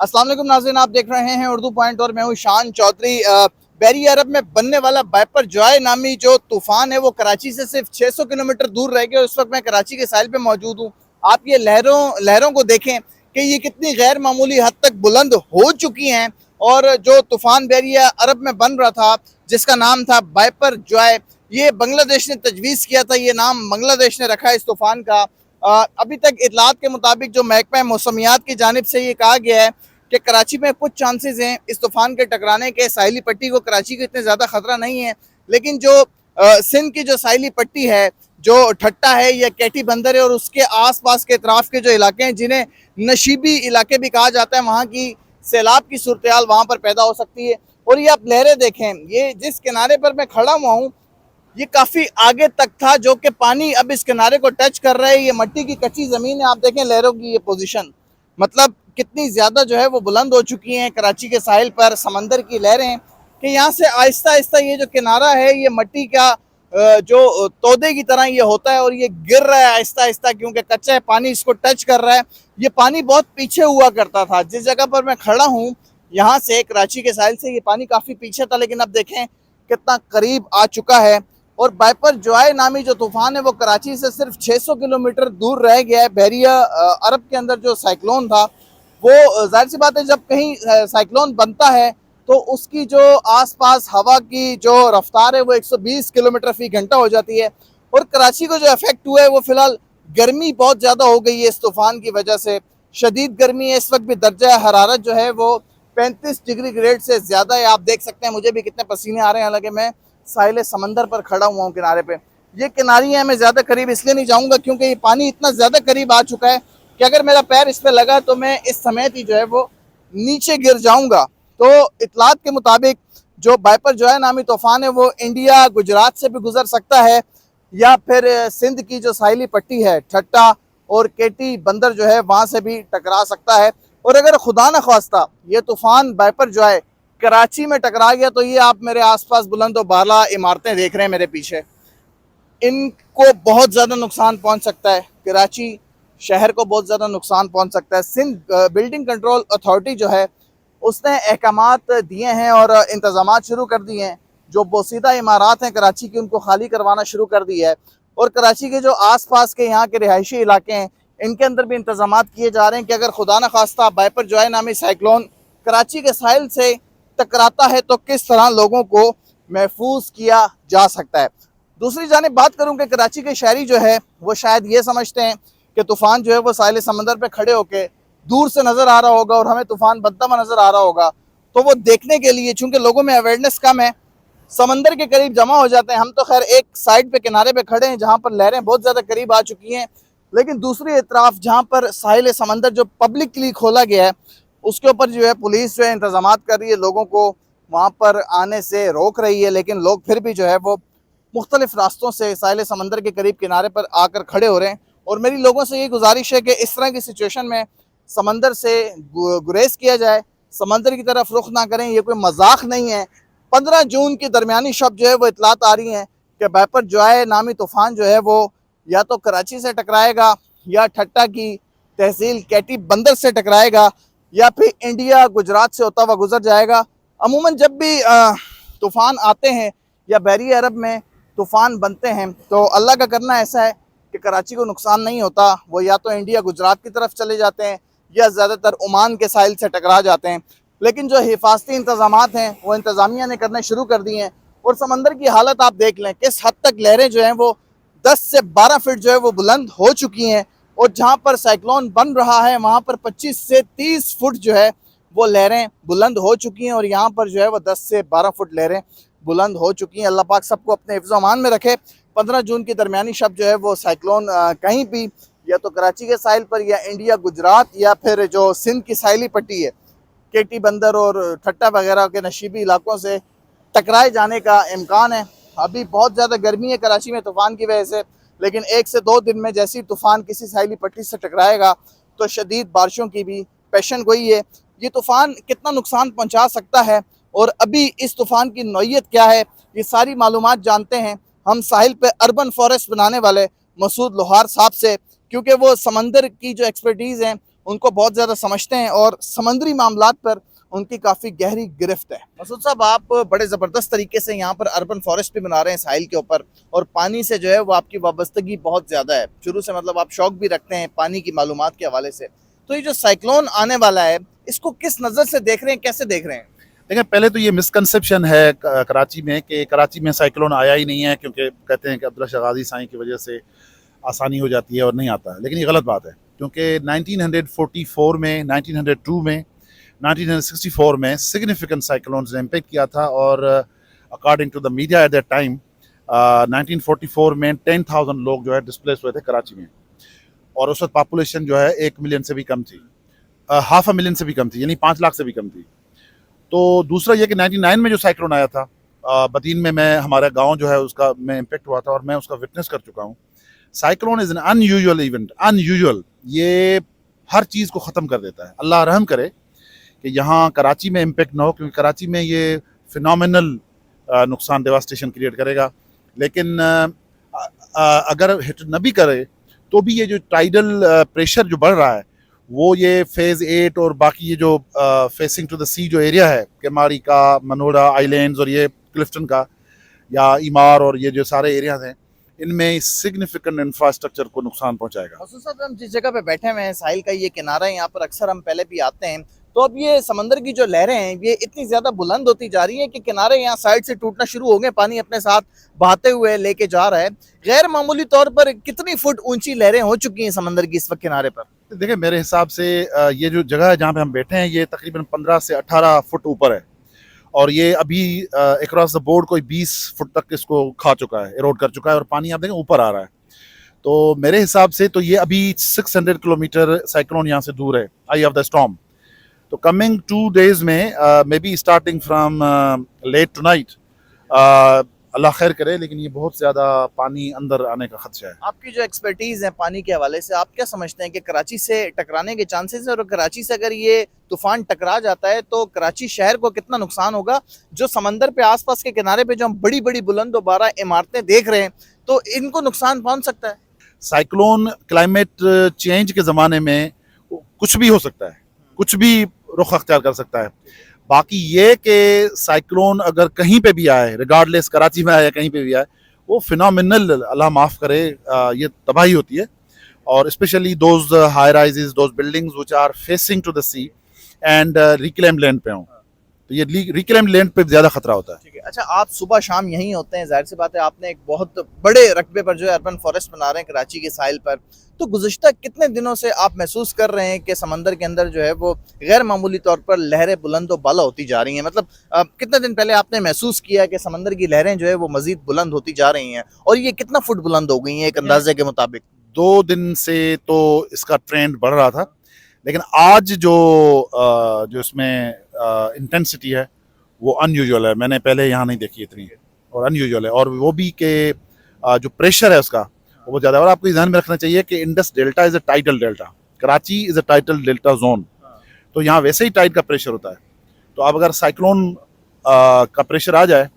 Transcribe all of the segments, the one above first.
अस्सलाम वालेकुम नाज़रीन, आप देख रहे हैं उर्दू पॉइंट और मैं हूं शान चौधरी। बहरी अरब में बनने वाला बाइपर जॉय नामी जो तूफान है वो कराची से सिर्फ 600 किलोमीटर दूर रह गया और इस वक्त मैं कराची के साहिल पे मौजूद हूं। आप ये लहरों को देखें कि ये कितनी गैर मामूली हद तक बुलंद हो चुकी हैं। और जो तूफान बहरी अरब में बन रहा था जिसका नाम था बाइपर जॉय, ये बांग्लादेश ने तजवीज़ किया था, ये नाम बांग्लादेश ने रखा है इस तूफान का। अभी तक इतलात के मुताबिक जो महकमा मौसमियात की जानिब से ये कहा गया है कि कराची में कुछ चांसेस हैं इस तूफान के टकराने के। साहिली पट्टी को कराची को इतने ज़्यादा ख़तरा नहीं है, लेकिन जो सिंध की जो साहिली पट्टी है, जो ठट्टा है या कैटी बंदर है और उसके आसपास के अतराफ़ के जो इलाके हैं जिन्हें नशीबी इलाके भी कहा जाता है, वहाँ की सैलाब की सूरत हाल वहाँ पर पैदा हो सकती है। और ये आप लहरें देखें, ये जिस किनारे पर मैं खड़ा हुआ हूँ ये काफ़ी आगे तक था, जो कि पानी अब इस किनारे को टच कर रहा है। ये मट्टी की कच्ची ज़मीन है, आप देखें लहरों की ये पोजीशन, मतलब कितनी ज़्यादा जो है वो बुलंद हो चुकी हैं कराची के साहिल पर समंदर की लहरें, कि यहाँ से आहिस्ता आहिस्ता ये जो किनारा है ये मट्टी का जो तोदे की तरह ये होता है और ये गिर रहा है आहिस्ता आहिस्ता, क्योंकि कच्चा है, पानी इसको टच कर रहा है। ये पानी बहुत पीछे हुआ करता था, जिस जगह पर मैं खड़ा हूँ यहाँ से कराची के साहिल से ये पानी काफ़ी पीछे था, लेकिन अब देखें कितना करीब आ चुका है। और बाइपर जॉय नामी जो तूफान है वो कराची से सिर्फ 600 किलोमीटर दूर रह गया है। बहरिया अरब के अंदर जो साइक्लोन था वो जाहिर सी बात है, जब कहीं साइक्लोन बनता है तो उसकी जो आसपास हवा की जो रफ्तार है वो 120 किलोमीटर फी घंटा हो जाती है। और कराची को जो इफेक्ट हुआ है वो फिलहाल गर्मी बहुत ज़्यादा हो गई है इस तूफान की वजह से। शदीद गर्मी है, इस वक्त भी दर्जा हरारत जो है वो 35 डिग्री ग्रेड से ज़्यादा है। आप देख सकते हैं मुझे भी कितने पसीने आ रहे हैं, हालांकि मैं साहिल समंदर पर खड़ा हुआ हूँ किनारे पे। ये किनारी है, मैं ज़्यादा करीब इसलिए नहीं जाऊँगा क्योंकि ये पानी इतना ज़्यादा करीब आ चुका है कि अगर मेरा पैर इस पर लगा तो मैं इस समेत ही जो है वो नीचे गिर जाऊँगा। तो इतलात के मुताबिक जो बाइपर जो है नामी तूफान है वो इंडिया गुजरात से भी गुजर सकता है या फिर सिंध की जो साहिली पट्टी है ठट्टा और केटी बंदर जो है वहाँ से भी टकरा सकता है। और अगर खुदा न खास्ता ये तूफान बाइपर जो है कराची में टकरा गया तो ये आप मेरे आसपास बुलंद और बाला इमारतें देख रहे हैं मेरे पीछे, इनको बहुत ज़्यादा नुकसान पहुंच सकता है। कराची शहर को बहुत ज़्यादा नुकसान पहुंच सकता है। सिंध बिल्डिंग कंट्रोल अथॉरिटी जो है उसने अहकामात दिए हैं और इंतज़ाम शुरू कर दिए हैं। जो बोसीदा इमारत हैं कराची की उनको खाली करवाना शुरू कर दिया है और कराची के जो आसपास के यहाँ के रिहायशी इलाके हैं इनके अंदर भी इंतज़ाम किए जा रहे हैं कि अगर खुदा न खास्ता बाइपर जॉय नामी साइक्लोन कराची के साहिल से टकराता है तो किस तरह लोगों को महफूज किया जा सकता है। दूसरी जानिब बात करूं कि कराची के शहरी जो है वो शायद ये समझते हैं कि तूफ़ान जो है वो साहिल समंदर पे खड़े होकर दूर से नज़र आ रहा होगा और हमें तूफ़ान बनता हुआ नज़र आ रहा होगा, तो वो देखने के लिए, चूँकि लोगों में अवेयरनेस कम है, समंदर के करीब जमा हो जाते हैं। हम तो खैर एक साइड पे किनारे पे खड़े हैं जहाँ पर लहरें बहुत ज़्यादा करीब आ चुकी हैं, लेकिन दूसरी तरफ जहाँ पर साहिल समंदर जो पब्लिकली खोला गया है उसके ऊपर जो है पुलिस जो है इंतज़ाम कर रही है, लोगों को वहाँ पर आने से रोक रही है, लेकिन लोग फिर भी जो है वो मुख्तलिफ रास्तों से साहिल समंदर के करीब किनारे पर आकर खड़े हो रहे हैं। और मेरी लोगों से ये गुजारिश है कि इस तरह की सिचुएशन में समंदर से गुरेज किया जाए, समंदर की तरफ रुख ना करें, ये कोई मजाक नहीं है। 15 जून की दरमियानी शब जो है वो इतलात आ रही हैं कि बाइपर जॉय नामी तूफ़ान जो है वो या तो कराची से टकराएगा या ठट्टा की तहसील कैटी बंदर से टकराएगा या फिर इंडिया गुजरात से होता हुआ गुजर जाएगा। अमूमन जब भी तूफ़ान आते हैं या बहरी अरब में तूफ़ान बनते हैं तो अल्लाह का करना ऐसा है कि कराची को नुकसान नहीं होता, वो या तो इंडिया गुजरात की तरफ चले जाते हैं या ज़्यादातर ओमान के साहिल से टकरा जाते हैं। लेकिन जो हिफाजती इंतज़ाम हैं वो इंतज़ामिया ने करने शुरू कर दिए हैं। और समंदर की हालत आप देख लें किस हद तक लहरें जो हैं वो 10 से 12 फीट जो है वो बुलंद हो चुकी हैं और जहाँ पर साइक्लोन बन रहा है वहाँ पर 25 से 30 फुट जो है वो लहरें बुलंद हो चुकी हैं और यहाँ पर जो है वो 10 से 12 फुट लहरें बुलंद हो चुकी हैं। अल्लाह पाक सबको अपने हिफ्ज़ अमान में रखे। 15 जून की दरमियानी शब जो है वो साइक्लोन कहीं भी या तो कराची के साहिल पर या इंडिया गुजरात या फिर जो सिंध की साहिली पट्टी है केटी बंदर और ठट्टा वगैरह के नशीबी इलाकों से टकराए जाने का इम्कान है। अभी बहुत ज़्यादा गर्मी है कराची में तूफ़ान की वजह से, लेकिन 1 से 2 दिन में जैसे ही तूफ़ान किसी साहिली पट्टी से टकराएगा तो शदीद बारिशों की भी पेशन गोई है। ये तूफ़ान कितना नुकसान पहुँचा सकता है और अभी इस तूफ़ान की नौइयत क्या है, ये सारी मालूमात जानते हैं हम साहिल पे अर्बन फॉरेस्ट बनाने वाले मसूद लोहार साहब से, क्योंकि वो समंदर की जो एक्सपर्टीज़ हैं उनको बहुत ज़्यादा समझते हैं और समंदरी मामलात पर उनकी काफ़ी गहरी गिरफ्त है। मसूद साहब, आप बड़े ज़बरदस्त तरीके से यहाँ पर अर्बन फॉरेस्ट भी बना रहे हैं साहिल के ऊपर, और पानी से जो है वो आपकी वाबस्तगी बहुत ज़्यादा है शुरू से, मतलब आप शौक भी रखते हैं पानी की मालूमात के हवाले से। तो ये जो साइक्लोन आने वाला है, इसको किस नज़र से देख रहे हैं, कैसे देख रहे हैं? देखिए, पहले तो ये मिसकंसेप्शन है कराची में कि कराची में साइक्लोन आया ही नहीं है, क्योंकि कहते हैं कि अब्दुल्ला शाह गाज़ी साईं की वजह से आसानी हो जाती है और नहीं आता है। लेकिन ये गलत बात है, क्योंकि 1944 में, 1902 में, 1964 में सिग्निफिकेंट साइक्लोन्स ने इम्पेक्ट किया था। और according to the media at that time 1944 में 10,000 लोग जो है डिस्प्लेस हुए थे कराची में, और उस वक्त पॉपुलेशन जो है 1 मिलियन से भी कम थी, 500,000 से भी कम थी, यानी 5 लाख से भी कम थी। तो दूसरा ये कि 99 में जो साइक्लोन आया था बदीन में, मैं हमारा गांव जो है उसका में इम्पेक्ट हुआ था और मैं उसका विटनेस कर चुका हूँ। Cyclone is an unusual event, unusual. ये हर चीज़ को ख़त्म कर देता है। अल्लाह रहम करे कि यहाँ कराची में इम्पेक्ट ना हो, क्योंकि कराची में ये फिनोमिनल नुकसान, डेवास्टेशन क्रिएट करेगा। लेकिन अगर हिट न भी करे तो भी ये जो टाइडल प्रेशर जो बढ़ रहा है, वो ये फेज़ 8 और बाकी ये जो फेसिंग टू द सी जो एरिया है, केमारी का, मनोरा आइलैंड्स और ये क्लिफ्टन का या ईमार और ये जो सारे एरियाज हैं, इनमें सिग्निफिकेंट इंफ्रास्ट्रक्चर को नुकसान पहुंचाएगा। मसूद साहब, हम जिस जगह पे बैठे हुए हैं, साहिल का ये किनारा है, यहाँ पर अक्सर हम पहले भी आते हैं। तो अब ये समंदर की जो लहरें हैं, ये इतनी ज्यादा बुलंद होती जा रही हैं कि किनारे यहाँ साइड से टूटना शुरू हो गए, पानी अपने साथ बहाते हुए लेके जा रहा है। गैर मामूली तौर पर कितनी फुट ऊंची लहरें हो चुकी हैं समंदर की इस वक्त किनारे पर? देखिए, मेरे हिसाब से ये जो जगह है जहाँ पे हम बैठे हैं, ये तकरीबन 15 से 18 फुट ऊपर है, और ये अभी अक्रॉस द बोर्ड कोई 20 फुट तक इसको खा चुका है, इरोड कर चुका है, और पानी आप देखें ऊपर आ रहा है। तो मेरे हिसाब से तो ये अभी 600 किलोमीटर साइक्लोन यहाँ से दूर है, आई ऑफ द स्टॉर्म। तो कमिंग 2 डेज में may be starting from late tonight, अल्लाह खैर करे, लेकिन ये बहुत ज़्यादा पानी अंदर आने का खदशा है। आपकी जो एक्सपर्टीज है पानी के हवाले से, आप क्या समझते हैं कि कराची से टकराने के चांसेस है, और कराची से अगर ये तूफान टकरा जाता है तो कराची शहर को कितना नुकसान होगा? जो समंदर पे आसपास के किनारे पे जो हम बड़ी बड़ी बुलंद दोबारा इमारतें देख रहे हैं, तो इनको नुकसान पहुंच सकता है? साइक्लोन क्लाइमेट चेंज के ज़माने में कुछ भी हो सकता है, कुछ भी रुख अख्तियार कर सकता है। बाकी ये कि साइक्लोन अगर कहीं पे भी आए, रिगार्डलेस कराची में आए या कहीं पे भी आए, वो फिनोमिनल, अल्लाह माफ़ करे, ये तबाही होती है। और specially those high rises, those buildings which are facing to the sea and reclaimed land पे हों, तो ये रिक्लेम्ड लैंड पे ज़्यादा खतरा होता है। ठीक है। अच्छा, आप सुबह शाम यहीं होते हैं, जाहिर सी बात है आपने एक बहुत बड़े रकबे पर जो है अर्बन फॉरेस्ट बना रहे हैं कराची के साहिल पर। तो गुज़िश्ता कितने दिनों से आप महसूस कर रहे हैं कि समंदर के अंदर जो है वो गैर मामूली तौर पर लहरें बुलंद व बाला होती जा रही हैं? मतलब कितने दिन पहले आपने महसूस किया कि समंदर की लहरें जो है वो मजीद बुलंद होती जा रही हैं, और ये कितना फुट बुलंद हो गई हैं एक अंदाजे के मुताबिक? 2 दिन से तो इसका ट्रेंड बढ़ रहा था, लेकिन आज जो इसमें इंटेंसिटी है वो अनयूजुअल है। मैंने पहले यहाँ नहीं देखी इतनी, और अनयूजुअल है। और वो भी कि जो प्रेशर है उसका वो बहुत ज़्यादा है। और आपको ध्यान में रखना चाहिए कि Indus delta is a tidal delta, Karachi is a tidal delta zone, तो यहाँ वैसे ही टाइड का प्रेशर होता है। तो अब अगर साइक्लोन का प्रेशर आ जाए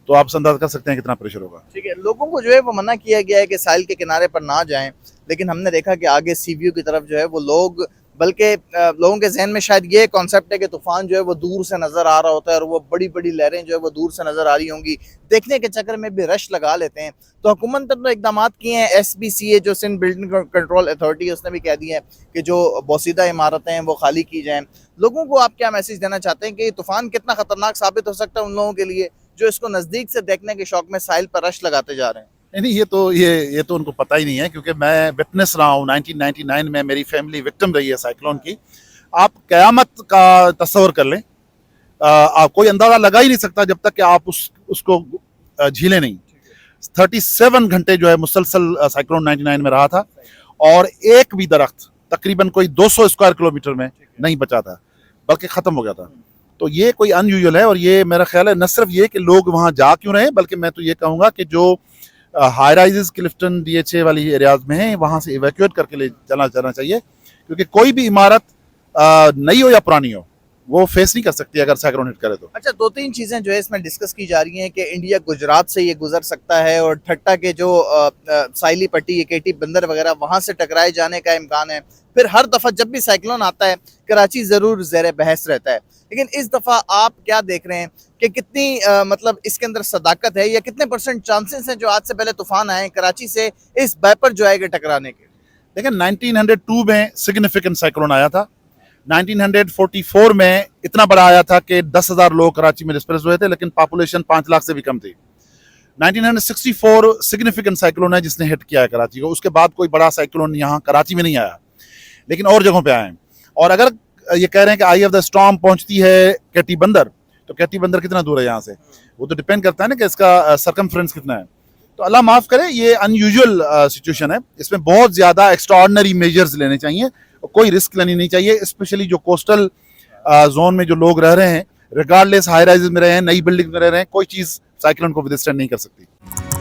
तो आप अंदाजा कर सकते हैं कितना प्रेशर होगा। ठीक है। लोगों को जो है वो मना किया गया है कि साहिल के किनारे पर ना जाएं, लेकिन हमने देखा कि आगे सी व्यू की तरफ जो है वो लोग, बल्कि लोगों के जहन में शायद ये कॉन्सेप्ट है कि तूफान जो है वो दूर से नजर आ रहा होता है, और वो बड़ी बड़ी लहरें जो है वो दूर से नजर आ रही होंगी, देखने के चक्कर में भी रश लगा लेते हैं। तो हुकूमत ने तो इकदाम किए हैं, SBCA जो सिंध बिल्डिंग कंट्रोल अथॉरिटी है, उसने भी कह दिया है कि जो बोसीदा इमारतें हैं वो खाली की जाएं। लोगों को आप क्या मैसेज देना चाहते हैं कि तूफान कितना खतरनाक साबित हो सकता है उन लोगों के लिए जो इसको नजदीक से देखने के शौक में साहिल पर रश लगाते जा रहे हैं? नहीं, ये तो उनको पता ही नहीं है, क्योंकि मैं विटनेस रहा हूँ। 1999 में मेरी फैमिली विक्टिम रही है साइक्लोन की। आप क़यामत का तस्वर कर लें, आप कोई अंदाज़ा लगा ही नहीं सकता जब तक कि आप उसको झीले नहीं। 37 घंटे जो है मुसलसल साइक्लोन 99 में रहा था, और एक भी दरख्त तकरीबन कोई 200 स्क्वायर किलोमीटर में नहीं बचा था, बल्कि ख़त्म हो गया था। तो ये कोई अनयूजुअल है, और ये मेरा ख्याल है न सिर्फ ये कि लोग वहाँ जा क्यों रहे, बल्कि मैं तो ये कहूँगा कि जो हाई राइजेस क्लिफ्टन DHA वाली एरियाज में हैं, वहाँ से इवैक्यूएट करके ले जाना चाहिए, क्योंकि कोई भी इमारत नई हो या पुरानी हो, वो फेस नहीं कर सकती अगर साइक्लोन हिट करे तो। अच्छा, दो तीन चीजें जो है इसमें डिस्कस की जा रही हैं कि इंडिया गुजरात से ये गुजर सकता है और ठट्टा के जो साइली पट्टी ये केटी बंदर वगैरह वहां से टकराए जाने का इम्कान है। फिर हर दफा जब भी साइक्लोन आता है कराची जरूर ज़ेर बहस रहता है, लेकिन इस दफा आप क्या देख रहे हैं कि कितनी मतलब इसके अंदर सदाकत है या कितने % चांसेस हैं जो आज से पहले तूफान आए कराची से इस बैपर जो आएगा टकराने के? लेकिन 1902 में सिग्निफिकेंट साइक्लोन आया था, 1944 में इतना बड़ा आया था कि 10,000 लोग कराची में डिस्प्लेस हुए थे, लेकिन पॉपुलेशन 5 लाख से भी कम थी। 1964 सिग्निफिकेंट साइक्लोन है जिसने हिट किया है कराची को, उसके बाद कोई बड़ा साइक्लोन यहाँ कराची में नहीं आया, लेकिन और जगहों पे आए हैं। और अगर ये कह रहे हैं कि आई ऑफ द स्टॉर्म पहुंचती है कैटी बंदर, तो कैटी बंदर कितना दूर है यहाँ से, वो तो डिपेंड करता है ना कि इसका सरकमफ्रेंस कितना है। तो अल्लाह माफ करे, ये अनयूजुअल सिचुएशन है, इसमें बहुत ज्यादा एक्स्ट्राऑर्डिनरी मेजर्स लेने चाहिए, कोई रिस्क लेनी नहीं चाहिए, स्पेशली जो कोस्टल जोन में जो लोग रह रहे हैं, रिगार्डलेस हाई राइजेस में रहे हैं, नई बिल्डिंग में रह रहे हैं, कोई चीज साइक्लोन को विदस्टैंड नहीं कर सकती।